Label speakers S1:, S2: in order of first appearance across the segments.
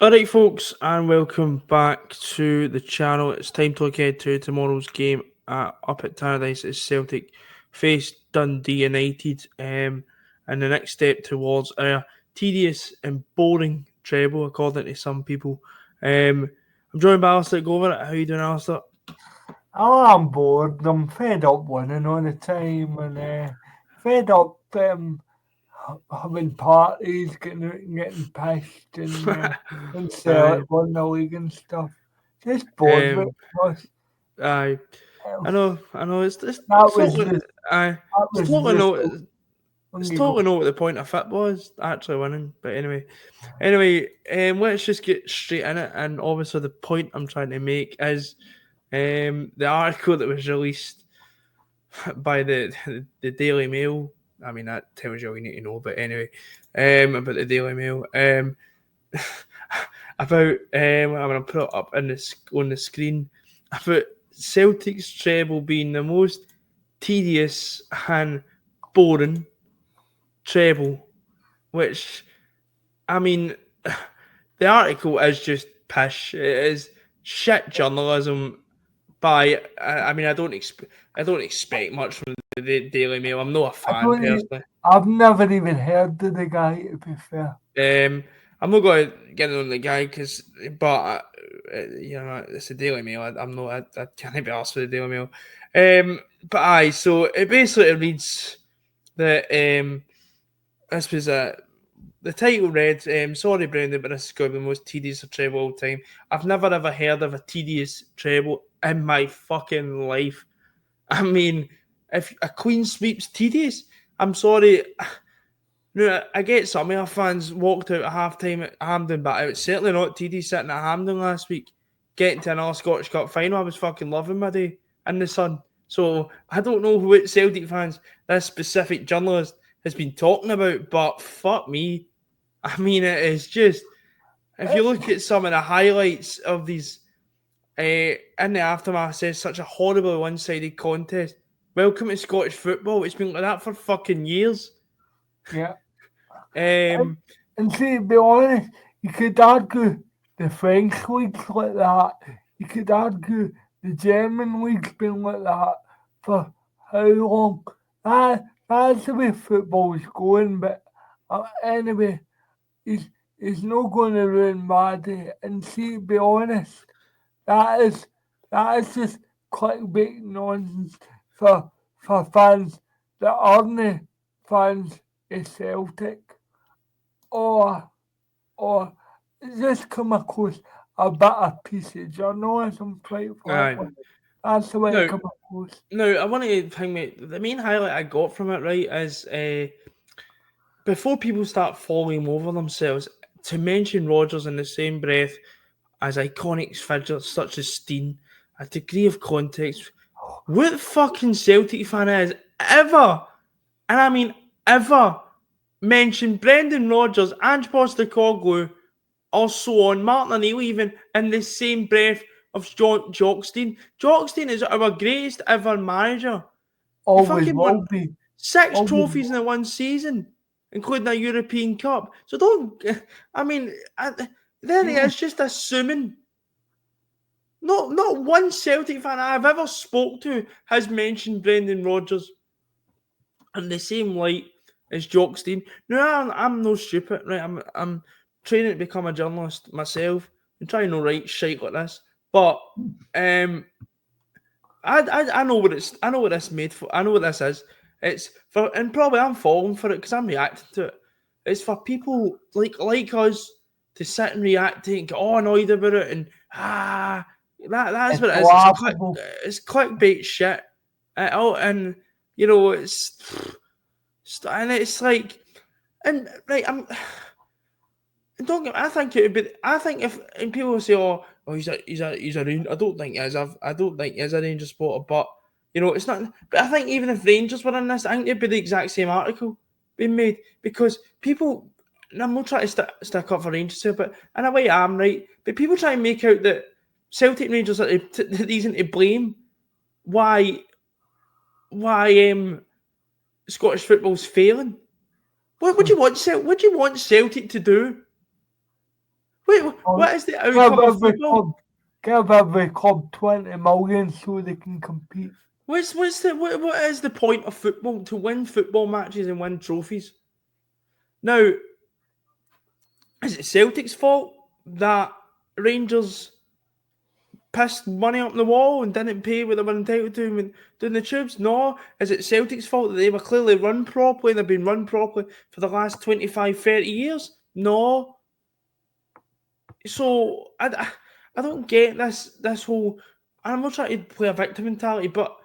S1: Alright, folks, and welcome back to the channel. It's time to look ahead to tomorrow's game up at Tannadice as Celtic face Dundee United, and the next step towards a tedious and boring treble, according to some people. I'm joined by Alistair. Go over it. How you doing, Alistair?
S2: Oh, I'm bored. I'm fed up winning all the time and fed up having parties, getting pissed and
S1: Aye.
S2: Celtic won the league and stuff. Just bored with us.
S1: Aye. I know. It's
S2: That was
S1: totally.
S2: just
S1: Aye.
S2: that
S1: It's
S2: was
S1: totally
S2: just
S1: no.
S2: when
S1: It's
S2: you go.
S1: totally not what the point of football is, actually winning. But anyway, let's just get straight in it. And obviously, the point I'm trying to make is the article that was released by the Daily Mail. I mean, that tells you all you need to know. But anyway, about the Daily Mail, about I'm gonna put it up on the screen about Celtic's treble being the most tedious and boring treble, which, I mean, the article is just pish. It is shit journalism. I mean, I don't expect much from the Daily Mail. I'm not a
S2: I
S1: fan
S2: don't.
S1: personally.
S2: I've never even heard of the guy. To be fair,
S1: I'm not going to get on the guy but it's the Daily Mail. I can't be asked for the Daily Mail. But aye, so it basically reads that this was the title read, sorry Brendan, but this is going to be the most tedious treble of all time. I've never ever heard of a tedious treble in my fucking life. I mean, if a clean sweep's tedious, I'm sorry. No, I get some of our fans walked out at half time at Hampden, but it was certainly not tedious sitting at Hampden last week. Getting to another Scottish Cup final, I was fucking loving my day in the sun. So I don't know what Celtic fans this specific journalist has been talking about, but fuck me. I mean, it is just, if you look at some of the highlights of these in the aftermath, says such a horrible one-sided contest. Welcome to Scottish football. It's been like that for fucking years.
S2: yeah.
S1: Um,
S2: And see, to be honest, you could argue the French league's like that. You could argue the German league's been like that for how long? That's the way football's going, but anyway, he's not going to ruin my day. And see, to be honest, that is just clickbait nonsense for fans that aren't fans of Celtic or just come across a bit of piece of journalism, quite
S1: aye.
S2: frankly. That's the way
S1: No,
S2: it come across.
S1: I want to think, mate, the main highlight I got from it, right, is before people start falling over themselves, to mention Rodgers in the same breath as iconic figures such as Steen, a degree of context. What fucking Celtic fan has ever, and I mean ever, mentioned Brendan Rodgers, Ange Postecoglou, or so on, Martin O'Neill even, in the same breath of John Jockstein? Jockstein is our greatest ever manager. He
S2: Always
S1: fucking
S2: will
S1: won
S2: be.
S1: 6
S2: Always
S1: trophies in one season, including a European Cup. So don't, I mean, then
S2: will.
S1: it's just assuming. Not one Celtic fan I've ever spoke to has mentioned Brendan Rodgers in the same light as Jockstein. No, I'm no stupid, right? I'm training to become a journalist myself and trying to write shit like this. But I know what this made for. I know what this is. It's for, and probably I'm falling for it because I'm reacting to it. It's for people like us to sit and react to it and get all annoyed about it and that's
S2: It's
S1: what it is.
S2: laughable.
S1: It's clickbait shit. And you know and it's like, and right, don't get. I think it would be. I think if and people say, "Oh, he's a Rangers." I don't think he is. I don't think he is a Rangers supporter. But you know, it's not. But I think even if Rangers were in this, I think it'd be the exact same article being made because people. And I'm not trying to stick up for Rangers here, but in a way, I'm right. But people try and make out that Celtic and Rangers are the reason to blame why Scottish football's failing. What do you want? What do you want Celtic to do? Wait,
S2: Or
S1: what is the
S2: give
S1: outcome of football?
S2: every club 20 million so they can compete.
S1: What is the point of football? To win football matches and win trophies. Now, is it Celtic's fault that Rangers pissed money up the wall and didn't pay what they were entitled to when doing the tubes? No. Is it Celtic's fault that they were clearly run properly and they've been run properly for the last 25, 30 years? No. So I don't get this whole. I'm not trying to play a victim mentality, but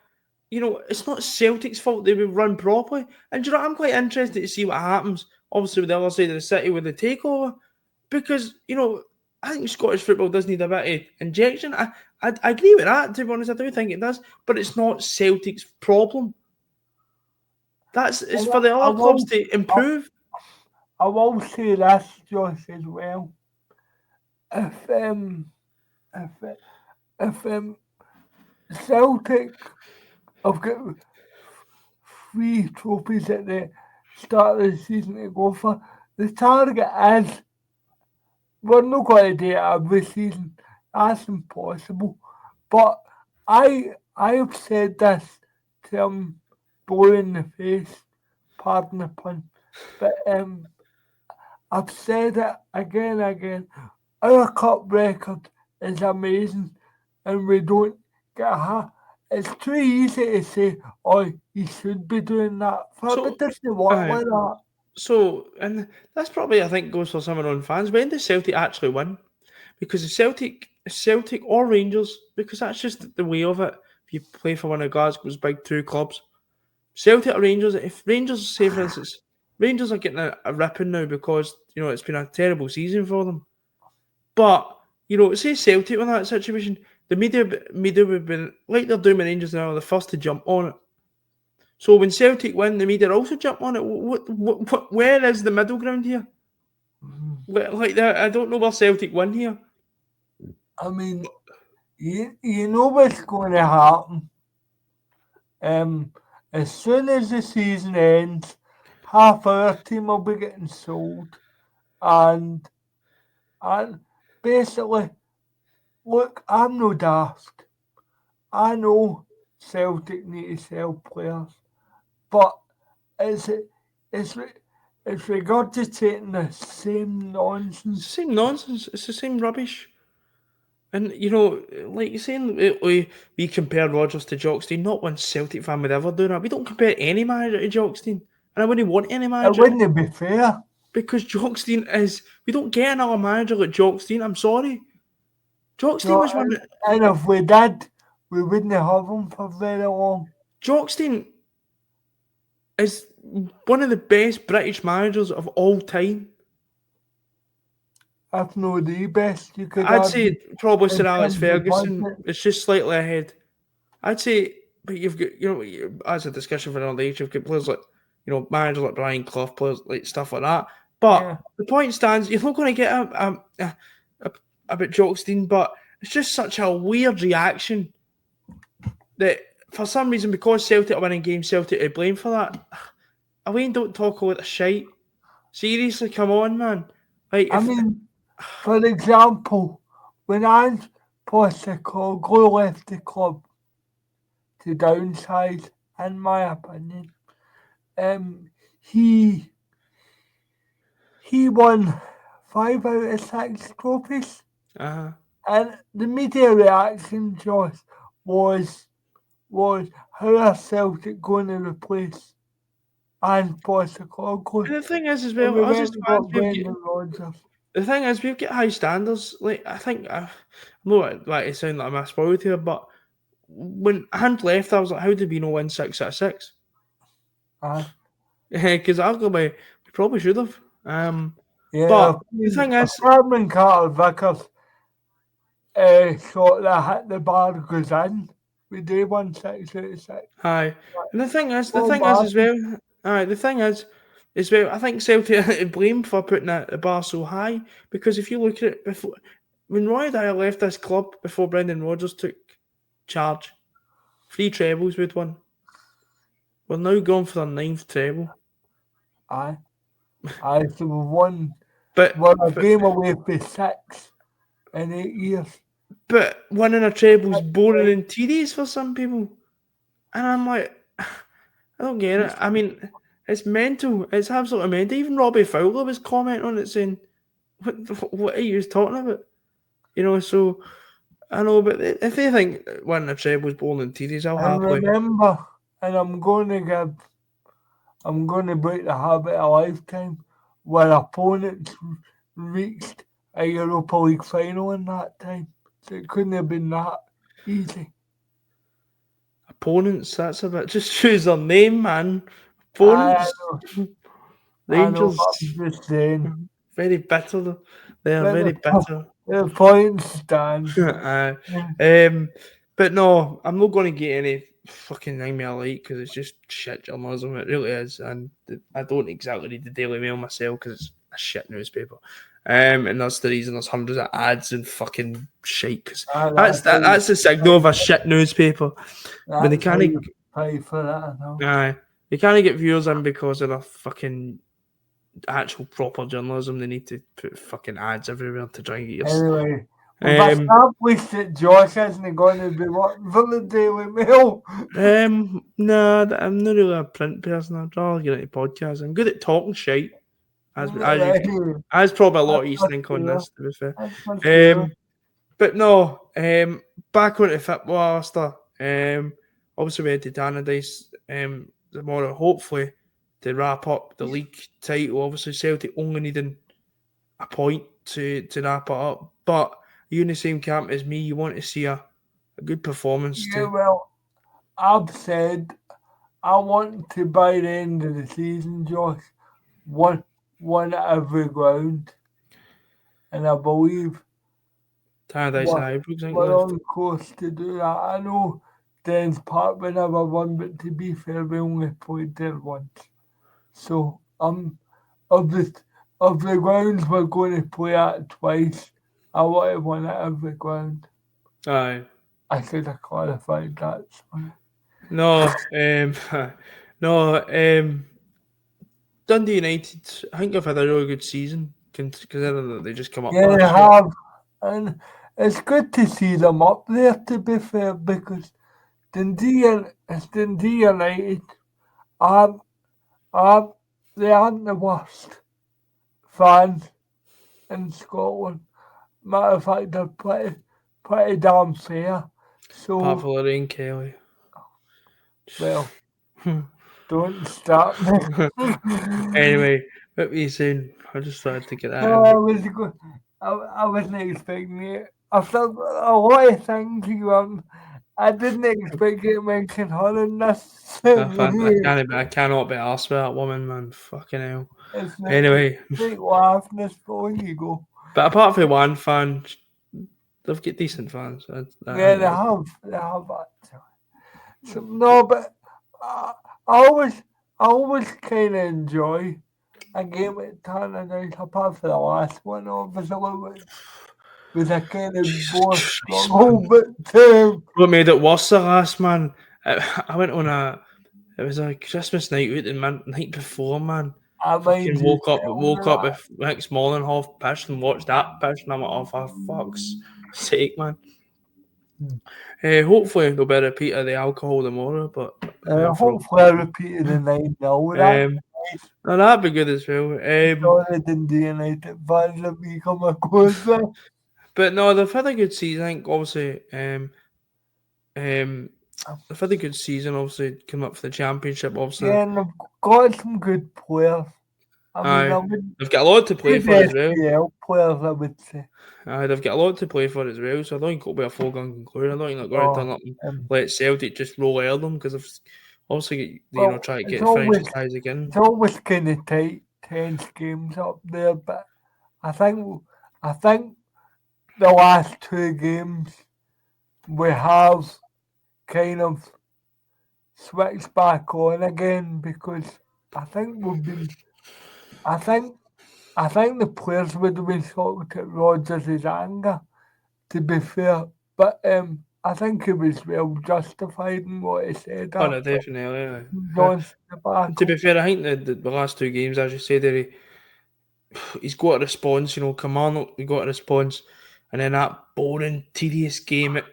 S1: it's not Celtic's fault they were run properly. And I'm quite interested to see what happens, obviously, with the other side of the city with the takeover, because I think Scottish football does need a bit of injection. I agree with that. To be honest, I do think it does, but it's not Celtic's problem. It's for the
S2: I
S1: other clubs
S2: will,
S1: to
S2: I,
S1: improve.
S2: I will say this, Josh, as well. If if if Celtic have got 3 trophies at the start of the season to go for, the target is we're not going to do it every season. That's impossible. But I've said this to him blue in the face, pardon the pun. But I've said it again and again. Our cup record is amazing and we don't get a. It's too easy to say, oh, you should be doing that. But it
S1: So,
S2: doesn't work
S1: uh,
S2: like that.
S1: and that's probably, I think, goes for some of our own fans. When does Celtic actually win? Because Celtic or Rangers, because that's just the way of it. If you play for one of Glasgow's big two clubs, Celtic or Rangers. If Rangers, say for instance, Rangers are getting a ripping now because it's been a terrible season for them. But say Celtic in that situation, the media would have been like they're doing with Rangers now, the first to jump on it. So when Celtic win, the media also jump on it. Where is the middle ground here? Like that, I don't know where Celtic win here.
S2: I mean, you know what's going to happen. As soon as the season ends, half our team will be getting sold, and and basically, look, I'm no daft. I know Celtic need to sell players, but it's it's it's regurgitating the same
S1: It's
S2: nonsense.
S1: the same nonsense. It's the same rubbish. And like you're saying, we compare Rodgers to Jockstein. Not one Celtic fan would ever do that. We don't compare any manager to Jockstein, and I wouldn't want any
S2: It
S1: manager
S2: wouldn't be fair.
S1: because Jockstein is. We don't get another manager like Jockstein. I'm sorry, Jockstein
S2: No,
S1: was one.
S2: and if we did, we wouldn't have him for very long.
S1: Jockstein is one of the best British managers of all time.
S2: If not the best, you could
S1: I'd say
S2: argue
S1: probably
S2: in
S1: Sir Alex
S2: terms of
S1: Ferguson.
S2: budget.
S1: It's just slightly ahead. I'd say, but you've got as a discussion for another age, you've got players like managers like Brian Clough, players like stuff like that. But
S2: Yeah.
S1: the point stands, you're not going to get about Jockstein, but it's just such a weird reaction that for some reason, because Celtic are winning games, Celtic are blame for that. Wayne, don't talk a lot of shite. Seriously, come on, man. Like
S2: I
S1: if
S2: mean, for example, when Ange Postecoglou left the club to downsize, in my opinion, he won 5 out of 6 trophies,
S1: uh,
S2: and the media reaction, Josh, was how are Celtic going to replace Ange Postecoglou?
S1: and the thing is as
S2: And
S1: well,
S2: we
S1: us
S2: went
S1: as
S2: and
S1: fans,
S2: got Brendan Rodgers.
S1: the thing is, we've got high standards. Like I think, I'm not like to sound like I'm a spoiled here, but when Hand left, I was like, how did we not win 6 out of 6?
S2: Aye.
S1: Because arguably we probably should have.
S2: Yeah,
S1: But the thing
S2: if
S1: is,
S2: Cameron Carter Vickers shot that hit the bar goes in, we do 1 6 out of 6.
S1: hi, and the
S2: Oh,
S1: thing is as
S2: man.
S1: well. Alright, the thing is, as well, I think Celtic are to blame for putting the bar so high because if you look at it before, when Roy Dyer left this club before Brendan Rodgers took charge, 3 trebles we'd won. We're now going for our 9th treble.
S2: Aye. Aye, so we won. we're a game away for 6 in 8 years.
S1: But winning a treble's
S2: That's
S1: boring
S2: right.
S1: and tedious for some people. And I'm like, I don't get it. I mean, it's mental. It's absolutely mental. Even Robbie Fowler was commenting on it saying, what are you talking about? So I know, but if they think winning a treble's boring and tedious, I'll
S2: And
S1: happily.
S2: remember, and I'm going to break the habit a lifetime, where opponents reached a Europa League final in that time. So it couldn't have been that easy.
S1: Opponents, that's a bit. Just choose their name, man.
S2: I
S1: Opponents.
S2: know, I know
S1: Rangers.
S2: what I'm just saying.
S1: Very bitter. They are
S2: But
S1: very bitter.
S2: the point stands.
S1: uh,
S2: Yeah.
S1: but no, I'm not going to get any fucking thing me I like because it's just shit journalism. It really is, and I don't exactly read the Daily Mail myself because it's a shit newspaper. And that's the reason there's hundreds of ads and fucking shit. Cause that's the signal of a shit newspaper. When they
S2: That's how
S1: can't,
S2: you pay for that, I know.
S1: they can't get viewers in because of the fucking actual proper journalism. They need to put fucking ads everywhere to try and get your.
S2: Anyway, we've established that Josh isn't going to be working for the Daily Mail.
S1: No, I'm not really a print person. I'd rather get into podcasts. I'm good at talking shite, as probably a lot of you think on this, to be fair. But no, back onto football, Alistair. Obviously we had the Tannadice tomorrow, hopefully, to wrap up the league title. Obviously Celtic only needing a point to wrap it up. But you in the same camp as me, you want to see a good performance
S2: Yeah, well, I've said I want to, by the end of the season, Josh, one at every ground. And I believe
S1: Tannadice and Ibrox,
S2: we're
S1: left.
S2: on course to do that. I know Dens Park we never won, but to be fair, we only played there once. So of the grounds we're going to play at twice, I want to win at every ground.
S1: Aye.
S2: I should have clarified that. Sorry.
S1: No, no, Dundee United, I think they've had a really good season, considering that they just come up
S2: Yeah,
S1: last
S2: they
S1: year.
S2: have. And it's good to see them up there, to be fair, because Dundee United aren't, they aren't the worst fans in Scotland. Matter of fact, they're pretty damn fair.
S1: Apart
S2: So,
S1: from Lorraine Kelly.
S2: well, don't start me.
S1: Anyway, what were you saying? I just started to get that
S2: No,
S1: in.
S2: I wasn't expecting it. After a lot of things I didn't expect you to mention her in this.
S1: I cannot be asked with that woman, man. Fucking hell.
S2: It's
S1: Anyway,
S2: great laughing, but on you go.
S1: but apart from one fan, they've got decent fans.
S2: Yeah, they have actually. So, no, but I always kind of enjoy a game at Tannadice, apart from the last one, obviously, with a kind of more struggle, but
S1: What made it worse the last, man? I went on it was a Christmas night out, and the night before, man.
S2: I mind
S1: Fucking
S2: you
S1: woke up with next morning half pissed and watched that piss, and I'm like, oh, for fuck's sake, man. Hopefully there'll be a repeat of the alcohol tomorrow, but
S2: hopefully I repeated the 9-0.
S1: No, that'd be good as well.
S2: Sorry, Dundee United fans have become a closer.
S1: But no, they've had a good season. I think obviously, they've had a good season. Obviously, coming up for the championship. Obviously,
S2: Yeah, and they've got some good players. I mean,
S1: they've got a lot to play for as well.
S2: SPL players, I would say.
S1: They've got a lot to play for as well. So I don't think it'll be a foregone conclusion. I don't think they're going to turn up and let Celtic just roll over them because they've obviously try to get franchise again.
S2: It's always kind of tight, tense games up there, but I think the last 2 games we have kind of switched back on again because I think the players would have been shocked at Rodgers' anger, to be fair, but I think he was well justified in what he said.
S1: Oh, no, definitely.
S2: To be fair,
S1: I think the last 2 games, as you say, he's got a response. Kilmarnock, he got a response, and then that boring, tedious game at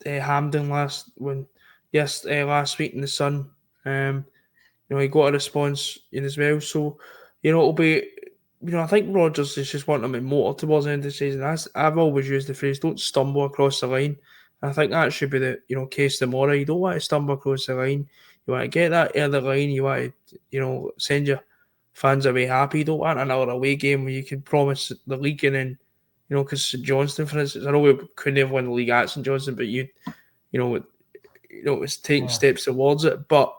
S1: Hampden last week in the Sun. He got a response in as well. So, it'll be. I think Rodgers is just wanting him to motor towards the end of the season. I've always used the phrase, "Don't stumble across the line." And I think that should be the case tomorrow. You don't want to stumble across the line. You want to get that early line. You want to send your fans away happy. You don't want another away game where you can promise the league and then because St Johnstone, for instance, I know we couldn't have won the league at St Johnstone, but it's taking steps towards it. But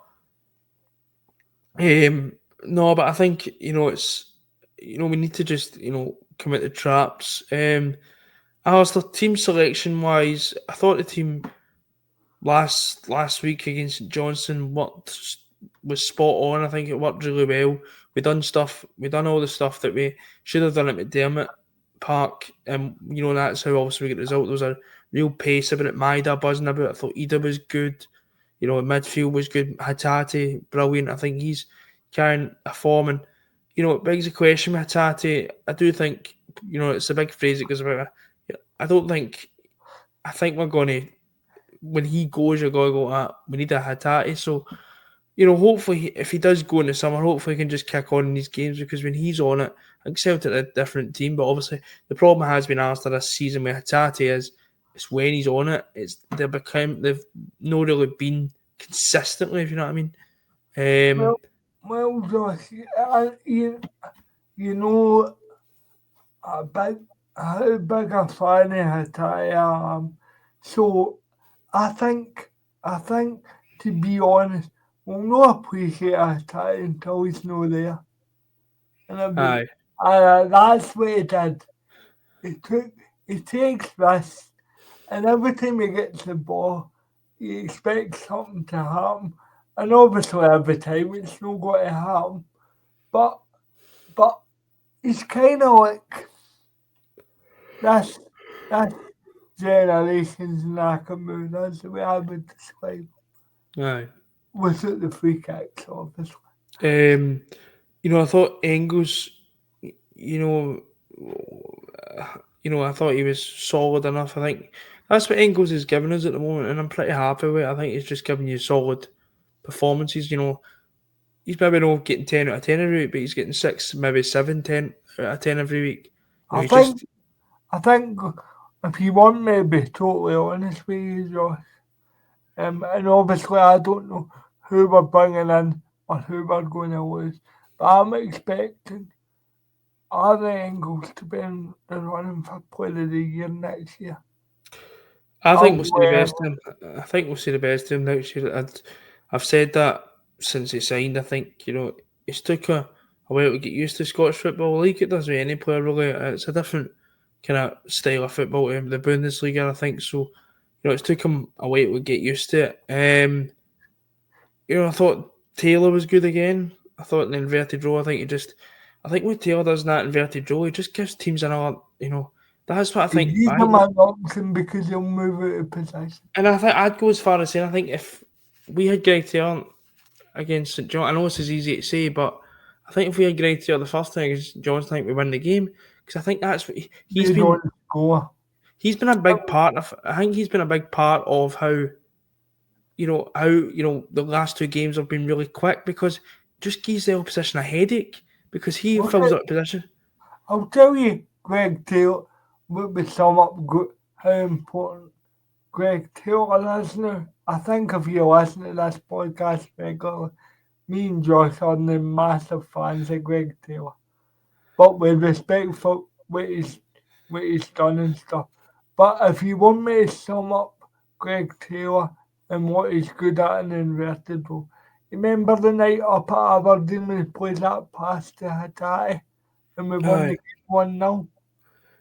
S1: no, but I think it's we need to just commit the traps. Alistair, team selection wise, I thought the team last week against St Johnstone was spot on. I think it worked really well. We done all the stuff that we should have done at McDermott Park, and that's how also we get the result. There was a real pace about it. Maida buzzing about. I thought Ida was good. Midfield was good. Hatate, brilliant. I think he's carrying a form, and it begs the question with Hatate. I do think it's a big phrase that goes about. I think we're going to, when he goes, you're going to go, we need a Hatate. So, hopefully, if he does go in the summer, hopefully he can just kick on in these games, because when he's on it, I think Celtic are a different team. But obviously, the problem has been after this season with Hatate is it's when he's on it, they've not really been consistently, if you know what I mean.
S2: Well, Josh, you know how big a fan of Hatai I am. So I think to be honest, we'll not appreciate Hatai until he's not there. And that's what he did. He takes risks, and every time he gets the ball, he expects something to happen. And obviously every time it's not going to happen. But it's kind of like that's generation's Nakamura. That's the way I would describe it.
S1: Aye.
S2: Was it the free kicks, obviously?
S1: I thought Engels, I thought he was solid enough. I think that's what Engels is giving us at the moment, and I'm pretty happy with it. I think he's just giving you solid performances. He's maybe not getting 10 out of 10 every week, but he's getting 6, maybe 7, 10 out of 10 every week.
S2: I think if you want me to be totally honest with you, Josh, and obviously I don't know who we're bringing in or who we're going to lose, but I'm expecting other Engels to be in the running for Player of the Year next year.
S1: I think we'll see the best of him. I think we'll see the best of him next year. I've said that since he signed. I think it's took a while to get used to Scottish Football League. It does with any player really. It's a different kind of style of football to the Bundesliga, I think. So it's took him a while to get used to it. I thought Taylor was good again. I thought in the inverted row. I think what Taylor does in that inverted row, he just gives teams another. That's what I think.
S2: He's a man option because he'll move out of position.
S1: And I think I'd go as far as saying I think if we had Greg Taylor against St John, I know this is easy to say, but I think if we had Greg Taylor the first time against St John's, I think we win the game, because I think that's what he's been. He's been a big part of. I think he's been a big part of how. The last 2 games have been really quick, because just gives the opposition a headache, because he fills up position.
S2: I'll tell you, Greg Taylor would sum up how important Greg Taylor is now. I think if you listen to this podcast regularly, me and Josh are the massive fans of Greg Taylor. But with respect for what he's done and stuff. But if you want me to sum up Greg Taylor and what he's good at in inverted row, remember the night up at Aberdeen when he played that pass to Hatate and we won the game 1-0?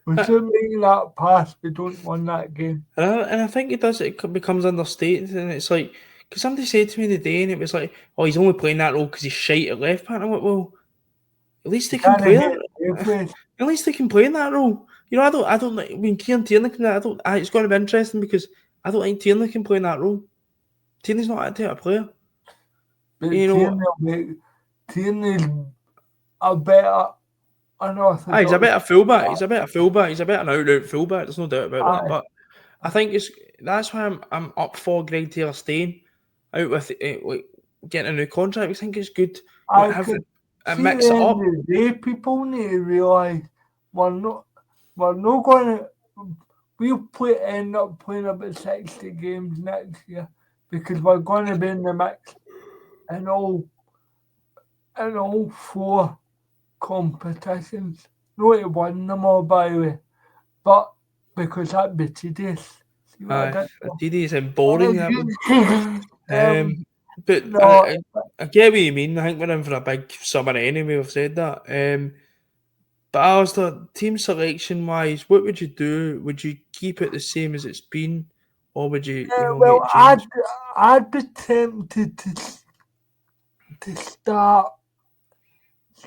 S2: Without making that pass, we don't win that game.
S1: And I think it becomes understated, and it's like, because somebody said to me the day, and it was like, oh, he's only playing that role because he's shite at left back. And I'm like, well, at least they can play that. At least they can play in that role. I don't like when Kieran Tierney can. It's going to be interesting, because I don't think Tierney can play in that role. Tierney's not that type of player.
S2: But Tierney's a better
S1: He's a
S2: unorthodox.
S1: better fullback. He's a better fullback. He's a better out-and-out fullback. There's no doubt about that.
S2: Aye,
S1: But I think that's why I'm up for Greg Taylor staying out with like getting a new contract. I think it's good
S2: I
S1: having
S2: could
S1: a
S2: see at
S1: mix
S2: the
S1: it
S2: end
S1: up.
S2: of the day, people need to realise we're not going to. End up playing about 60 games next year because we're going to be in the mix in all four competitions. Not to win them all, by the way, but because that'd be tedious. See what I did
S1: Tedious and boring. That would.
S2: there?
S1: But
S2: No,
S1: I get what you mean. I think we're in for a big summer anyway. We've said that. But Alistair, team selection wise, what would you do? Would you keep it the same as it's been, or would you, make
S2: well,
S1: a change?
S2: I'd be tempted to start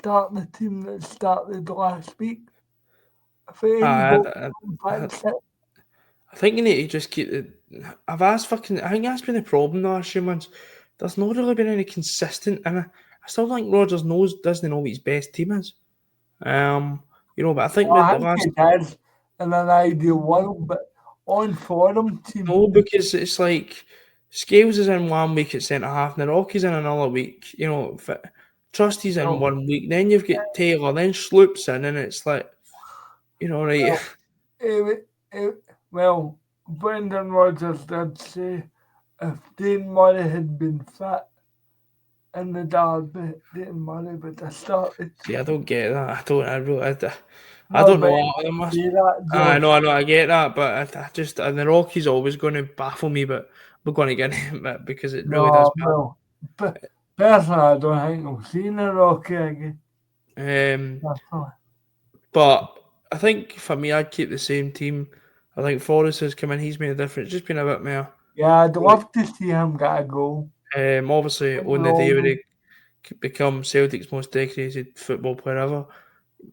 S2: the team that started last week. If
S1: I,
S2: anybody
S1: I, I
S2: fancies it,
S1: I think you need to just keep it. I've asked fucking. I think that's been the problem the last few months. There's not really been any consistent, and I still think Rogers doesn't know what his best team is. But I think
S2: well,
S1: that the
S2: I think
S1: last
S2: it has in an ideal world, but on forum team,
S1: no, because it's like Scales is in 1 week at centre half, and the Rocky's in another week. Trusty's in
S2: well,
S1: 1 week, then you've got Taylor, then Sloop's in, and it's like right.
S2: well, well, Brendan Rodgers did say if Dean Murray had been fit in the derby, Dean Murray would have started.
S1: See, I don't get that. I don't. I really. I
S2: No,
S1: don't
S2: but
S1: know.
S2: he
S1: I must.
S2: say that,
S1: I
S2: Josh.
S1: know. I know. I get that, but I just and the Rocky's always going to baffle me. But we're going to get him because it really does.
S2: No, well, personally, I don't think I've seen a Rocky again. Personally.
S1: But I think for me, I'd keep the same team. I think Forrest has come in. He's made a difference. Just been a bit more.
S2: Yeah, I'd love to see him get a goal.
S1: Obviously,
S2: Big
S1: on the day where
S2: Roman,
S1: he become Celtic's most decorated football player ever,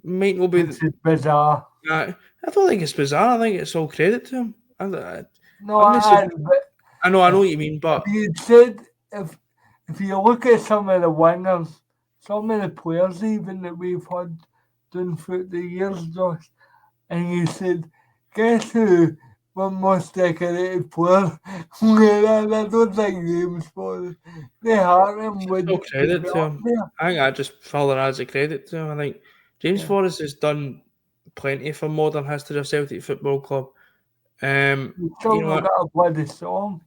S1: might not be.
S2: which is bizarre.
S1: I don't think it's bizarre. I think it's all credit to him.
S2: No,
S1: I'm not.
S2: but
S1: I know. I know
S2: if,
S1: what you mean,
S2: if
S1: but
S2: you said if you look at some of the winners, some of the players even that we've had done through the years, Josh, and you said, guess who won most decorated player? Well, I don't think James for the Harlem
S1: all
S2: would
S1: credit
S2: be
S1: to
S2: up
S1: him.
S2: there.
S1: I think I just further adds a credit to him. I think James
S2: Yeah.
S1: Forrest has done plenty for modern history of Celtic Football Club.
S2: You
S1: You
S2: still
S1: know
S2: not
S1: what?
S2: got a bloody song.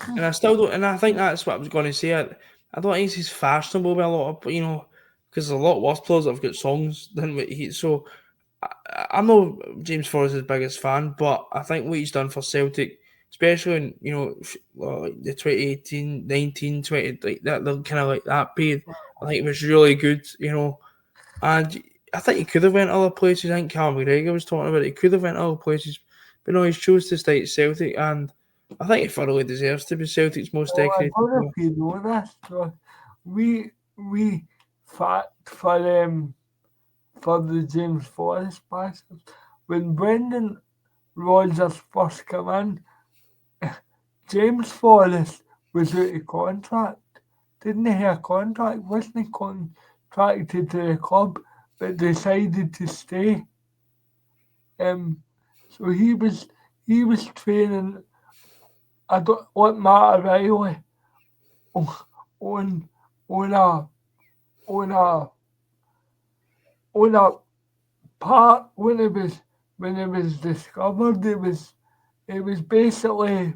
S1: And I still don't. And I think that's what I was going to say. I don't think he's fashionable with a lot of, because there's a lot worse players that have got songs than what he. So I'm not James Forrest's biggest fan, but I think what he's done for Celtic, especially in like the 2018, 19, 20, like that, kind of like that period, I think it was really good. And I think he could have went other places. I think Callum McGregor was talking about it. He could have went other places, but no, he's chose to stay at Celtic, and I think he thoroughly deserves to be Celtic's most
S2: Well, I
S1: decorated
S2: don't know
S1: player.
S2: if you know this, but we fact for the James Forrest passes. When Brendan Rodgers first came in, James Forrest was out of contract. Didn't he have a contract? Wasn't he contracted to the club, but decided to stay? So he was training. I don't want Matt O'Reilly on on a on a on a part when it was discovered. It was basically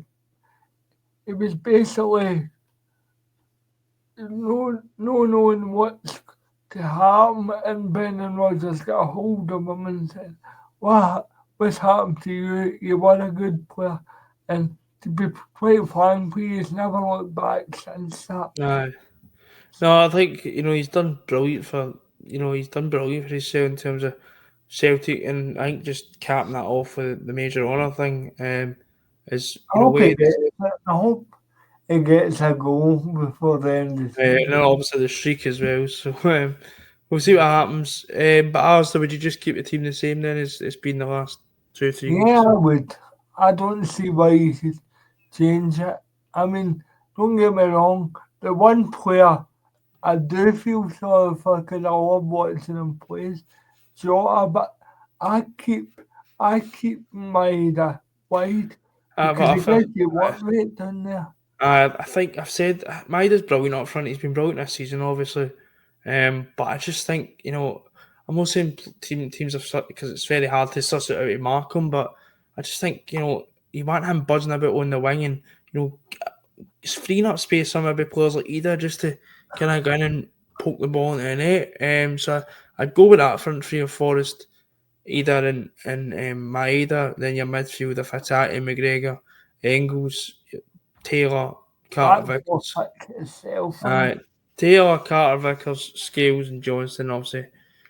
S2: no knowing what's to happen, and Brendan Rodgers got a hold of him and said, what's happened to you? You were a good player. And to be quite frank, he's never looked back since that.
S1: Aye. No, I think he's done brilliant for himself in terms of Celtic, and I think just capping that off with the major honour thing is
S2: I hope he
S1: Wade.
S2: gets it. I hope he gets a goal before the end of the
S1: And then
S2: season.
S1: obviously the streak as well. So we'll see what happens. But Alistair, would you just keep the team the same then as it's been the last 2 or 3
S2: Yeah,
S1: weeks?
S2: I would. I don't see why you should change it. I mean, don't get me wrong. The one player I do feel sorry for because I love watching him play is Jota, but I keep Maida wide
S1: But
S2: because
S1: I
S2: he
S1: feel,
S2: gets your work rate down there.
S1: I think I've said Maida's brilliant up front. He's been brilliant this season, obviously. But I just think, I'm not saying teams have because it's very hard to suss it out to mark him. But I just think you want him buzzing a bit on the wing and it's freeing up space for maybe players like Ida just to kind of go in and poke the ball into the net. So I'd go with that front three of Forest, Ida and Maeda. Then your midfield of Hatate, McGregor, Engels, Taylor, Carter
S2: That will
S1: Vickers.
S2: pick itself
S1: Uh,
S2: and
S1: Taylor, Carter Vickers, Scales, and Johnston, obviously.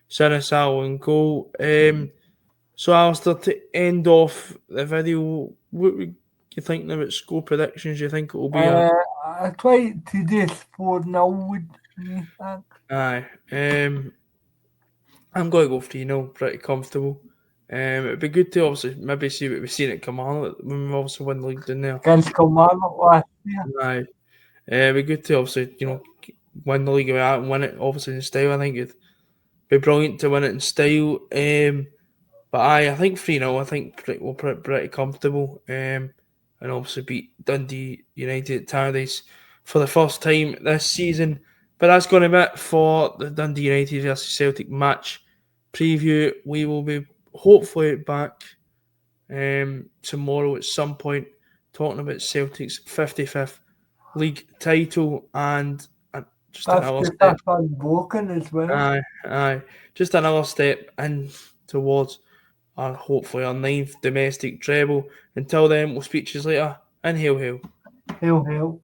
S1: Sinisal and goal. So, Alistair, to end off the video, what would you think about score predictions? You think it will be a.
S2: I try to just 4-0 would me think.
S1: Aye. I'm going to go 3-0, pretty comfortable. It'd be good to obviously maybe see what we've seen it come on when we obviously win the league down there.
S2: Against Kilmarnock last year.
S1: Aye. It'd be good to obviously, win the league with that and win it obviously in style. I think it'd be brilliant to win it in style. But I think 3-0, I think we're pretty comfortable. And obviously beat Dundee United at Tannadice for the first time this season. But that's going to be it for the Dundee United versus Celtic match preview. We will be hopefully back tomorrow at some point talking about Celtic's 55th league title and just another step.
S2: 55th unbroken as well.
S1: Aye. Just another step in towards hopefully our 9th domestic treble. Until then, we'll speak to you later and hail.
S2: Hail, hail.